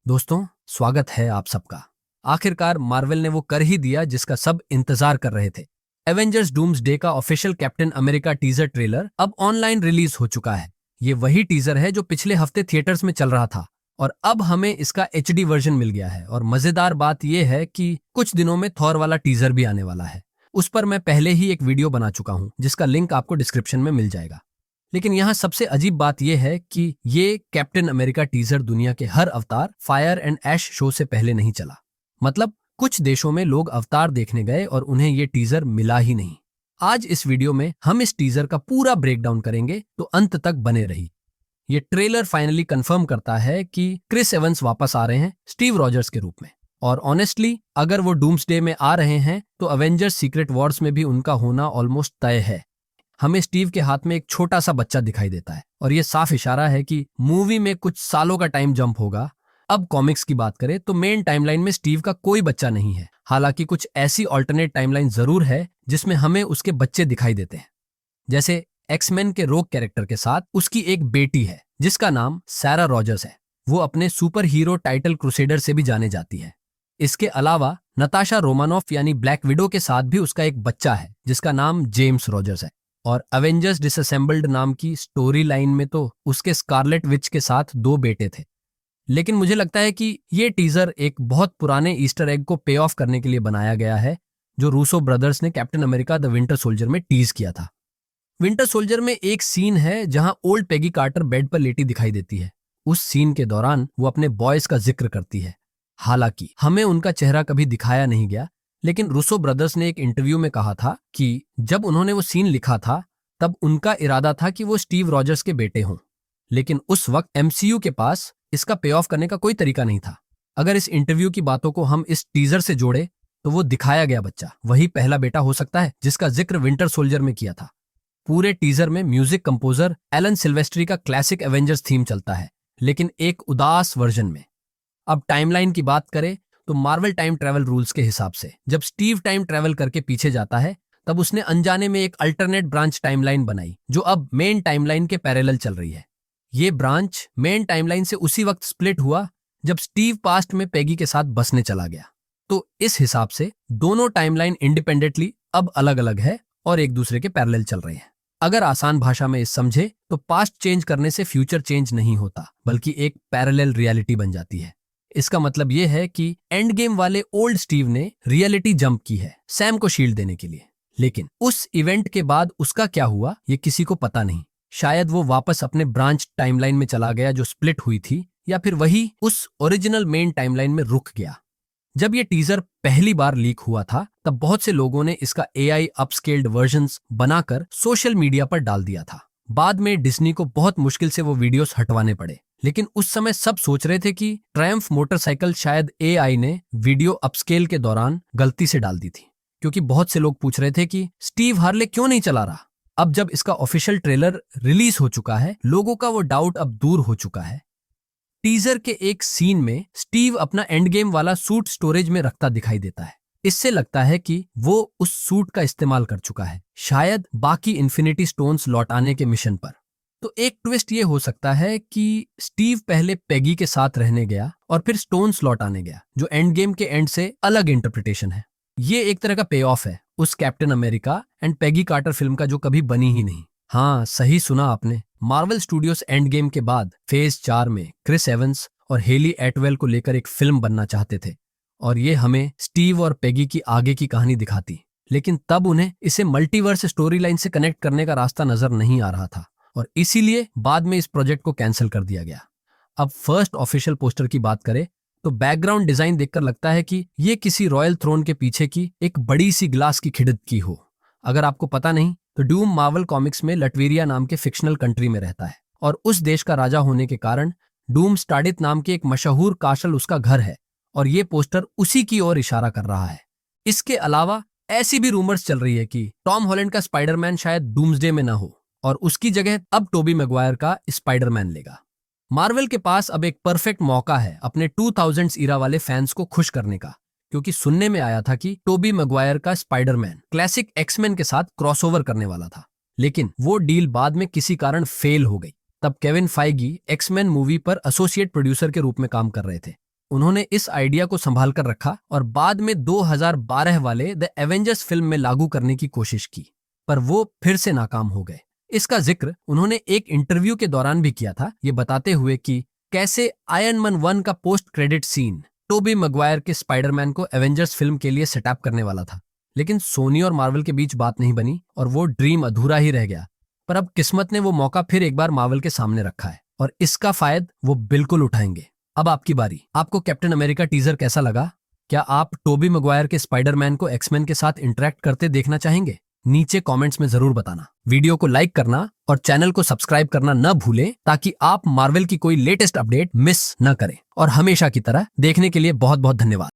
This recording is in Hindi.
दोस्तों, स्वागत है आप सबका। आखिरकार मार्वल ने वो कर ही दिया जिसका सब इंतजार कर रहे थे। एवेंजर्स डूम्सडे का official captain America teaser trailer अब ऑनलाइन रिलीज हो चुका है। ये वही टीजर है जो पिछले हफ्ते थिएटर्स में चल रहा था और अब हमें इसका एचडी वर्जन मिल गया है। और मजेदार बात यह है कि कुछ दिनों में थॉर वाला टीजर भी आने वाला है। उस पर मैं पहले ही एक वीडियो बना चुका हूं जिसका लिंक आपको डिस्क्रिप्शन में मिल जाएगा। लेकिन यहाँ सबसे अजीब बात यह है कि ये कैप्टन अमेरिका टीजर दुनिया के हर अवतार फायर एंड ऐश शो से पहले नहीं चला। मतलब कुछ देशों में लोग अवतार देखने गए और उन्हें ये टीजर मिला ही नहीं। आज इस वीडियो में हम इस टीजर का पूरा ब्रेकडाउन करेंगे, तो अंत तक बने रही। ये ट्रेलर फाइनली कंफर्म करता है कि क्रिस एवंस वापस आ रहे हैं स्टीव रॉजर्स के रूप में। और ऑनेस्टली अगर वो डूम्सडे में आ रहे हैं तो अवेंजर्स सीक्रेट वॉर्स में भी उनका होना ऑलमोस्ट तय है। हमें स्टीव के हाथ में एक छोटा सा बच्चा दिखाई देता है और ये साफ इशारा है कि मूवी में कुछ सालों का टाइम जंप होगा। अब कॉमिक्स की बात करें तो मेन टाइमलाइन में स्टीव का कोई बच्चा नहीं है। हालांकि कुछ ऐसी ऑल्टरनेट टाइमलाइन जरूर है जिसमें हमें उसके बच्चे दिखाई देते हैं। जैसे एक्समैन के रोग कैरेक्टर के साथ उसकी एक बेटी है जिसका नाम सारा रॉजर्स है। वो अपने सुपर हीरो टाइटल क्रूसेडर से भी जाने जाती है। इसके अलावा नताशा रोमानोफ यानी ब्लैक विडो के साथ भी उसका एक बच्चा है जिसका नाम जेम्स रॉजर्स है। और अवेंजर्स डिसअसेंबल्ड नाम की स्टोरी लाइन में तो उसके स्कारलेट विच के साथ 2 बेटे थे। लेकिन मुझे लगता है कि ये टीजर एक बहुत पुराने ईस्टर एग को पे ऑफ करने के लिए बनाया गया है, जो रूसो ब्रदर्स ने captain America the winter soldier में टीज किया था। विंटर सोल्जर में एक सीन है जहां ओल्ड पेगी कार्टर बेड पर लेटी दिखाई देती है। उस सीन के दौरान वो अपने बॉयज का जिक्र करती है। हालांकि हमें उनका चेहरा कभी दिखाया नहीं गया, लेकिन रूसो ब्रदर्स ने एक इंटरव्यू में कहा था कि जब उन्होंने वो सीन लिखा था तब उनका इरादा था कि वो स्टीव रॉजर्स के बेटे हों। लेकिन उस वक्त एमसीयू के पास इसका पे ऑफ करने का कोई तरीका नहीं था। अगर इस इंटरव्यू की बातों को हम इस टीजर से जोड़े तो वो दिखाया गया बच्चा वही पहला बेटा हो सकता है जिसका जिक्र विंटर सोल्जर में किया था। पूरे टीजर में म्यूजिक कंपोजर एलन सिल्वेस्ट्री का क्लासिक एवेंजर्स थीम चलता है, लेकिन एक उदास वर्जन में। अब टाइमलाइन की बात करें तो मार्वल टाइम ट्रैवल रूल्स के हिसाब से जब स्टीव टाइम ट्रैवल करके पीछे जाता है तब उसने अनजाने में एक अल्टरनेट ब्रांच टाइमलाइन बनाई जो अब मेन टाइमलाइन के पैरेलल चल रही है। ये ब्रांच मेन टाइमलाइन से उसी वक्त स्प्लिट हुआ जब स्टीव पास्ट में पेगी के साथ बसने चला गया। तो इस हिसाब से दोनों टाइमलाइन इंडिपेंडेंटली अब अलग अलग है और एक दूसरे के पैरेलल चल रहे हैं। अगर आसान भाषा में इस समझे तो पास्ट चेंज करने से फ्यूचर चेंज नहीं होता, बल्कि एक पैरेलल रियलिटी बन जाती है। इसका मतलब यह है कि एंड गेम वाले ओल्ड स्टीव ने रियलिटी जंप की है सैम को शील्ड देने के लिए। लेकिन उस इवेंट के बाद उसका क्या हुआ ये किसी को पता नहीं। शायद वो वापस अपने ब्रांच टाइमलाइन में चला गया जो स्प्लिट हुई थी, या फिर वही उस ओरिजिनल मेन टाइमलाइन में रुक गया। जब ये टीजर पहली बार लीक हुआ था तब बहुत से लोगों ने इसका एआई अपस्केल्ड वर्जन्स बनाकर सोशल मीडिया पर डाल दिया था। बाद में डिज्नी को बहुत मुश्किल से वो वीडियोस हटवाने पड़े। लेकिन उस समय सब सोच रहे थे कि ट्रायम्फ मोटरसाइकिल शायद एआई ने वीडियो अपस्केल के दौरान गलती से डाल दी थी, क्योंकि बहुत से लोग पूछ रहे थे कि स्टीव हार्ले क्यों नहीं चला रहा। अब जब इसका ऑफिशियल ट्रेलर रिलीज हो चुका है, लोगों का वो डाउट अब दूर हो चुका है। टीजर के एक सीन में स्टीव अपना एंड गेम वाला सूट स्टोरेज में रखता दिखाई देता है। इससे लगता है कि वो उस सूट का इस्तेमाल कर चुका है, शायद बाकी इन्फिनिटी स्टोन्स लौटाने के मिशन पर। तो एक ट्विस्ट ये हो सकता है कि स्टीव पहले पेगी के साथ रहने गया और फिर स्टोन्स लौटाने गया, जो एंड गेम के एंड से अलग इंटरप्रिटेशन है। ये एक तरह का पे ऑफ है उस Captain America and Peggy Carter film का जो कभी बनी ही नहीं। हाँ, सही सुना आपने। मार्वल स्टूडियोज एंड गेम के बाद फेज 4 में क्रिस एवंस और हेली एटवेल को लेकर एक फिल्म बनना चाहते थे और ये हमें स्टीव और पेगी की आगे की कहानी दिखाती। लेकिन तब उन्हें इसे मल्टीवर्स स्टोरी लाइन से कनेक्ट करने का रास्ता नजर नहीं आ रहा था और इसीलिए बाद में इस प्रोजेक्ट को कैंसिल कर दिया गया। अब फर्स्ट ऑफिशियल पोस्टर की बात करें तो बैकग्राउंड डिजाइन देखकर लगता है कि ये किसी रॉयल थ्रोन के पीछे की एक बड़ी सी ग्लास की खिड़क की हो। अगर आपको पता नहीं तो डूम मार्वल कॉमिक्स में लटवीरिया नाम के फिक्शनल कंट्री में रहता है और उस देश का राजा होने के कारण डूम स्टाडित नाम के एक मशहूर काशल उसका घर है और ये पोस्टर उसी की ओर इशारा कर रहा है। इसके अलावा ऐसी भी रूमर्स चल रही है कि टॉम हॉलैंड का स्पाइडरमैन शायद डूम्सडे में ना हो और उसकी जगह अब टोबी मैगवायर का स्पाइडरमैन लेगा। मार्वल के पास अब एक परफेक्ट मौका है अपने 2000s ईरा वाले फैंस को खुश करने का, क्योंकि सुनने में आया था कि टोबी मैगवायर का स्पाइडरमैन क्लासिक एक्समैन के साथ क्रॉसओवर करने वाला था, लेकिन वो डील बाद में किसी कारण फेल हो गई। तब केविन फाइगी एक्समैन मूवी पर एसोसिएट प्रोड्यूसर के रूप में काम कर रहे थे उन्होंने इस आइडिया को संभाल कर रखा और बाद में 2012 वाले द एवेंजर्स फिल्म में लागू करने की कोशिश की, पर वो फिर से नाकाम हो गए। इसका जिक्र उन्होंने एक इंटरव्यू के दौरान भी किया था, ये बताते हुए कि कैसे आयरन मैन 1 का post credit scene Toby Maguire के स्पाइडरमैन को एवेंजर्स फिल्म के लिए सेटअप करने वाला था, लेकिन सोनी और मार्वल के बीच बात नहीं बनी और वो ड्रीम अधूरा ही रह गया। पर अब किस्मत ने वो मौका फिर एक बार मार्वल के सामने रखा है और इसका फायदा वो बिल्कुल उठाएंगे। अब आपकी बारी। आपको कैप्टन अमेरिका टीजर कैसा लगा? क्या आप टोबी मैगवायर के स्पाइडरमैन को एक्समैन के साथ इंटरेक्ट करते देखना चाहेंगे? नीचे कमेंट्स में जरूर बताना। वीडियो को लाइक करना और चैनल को सब्सक्राइब करना न भूलें ताकि आप मार्वल की कोई लेटेस्ट अपडेट मिस न करें। और हमेशा की तरह देखने के लिए बहुत बहुत धन्यवाद।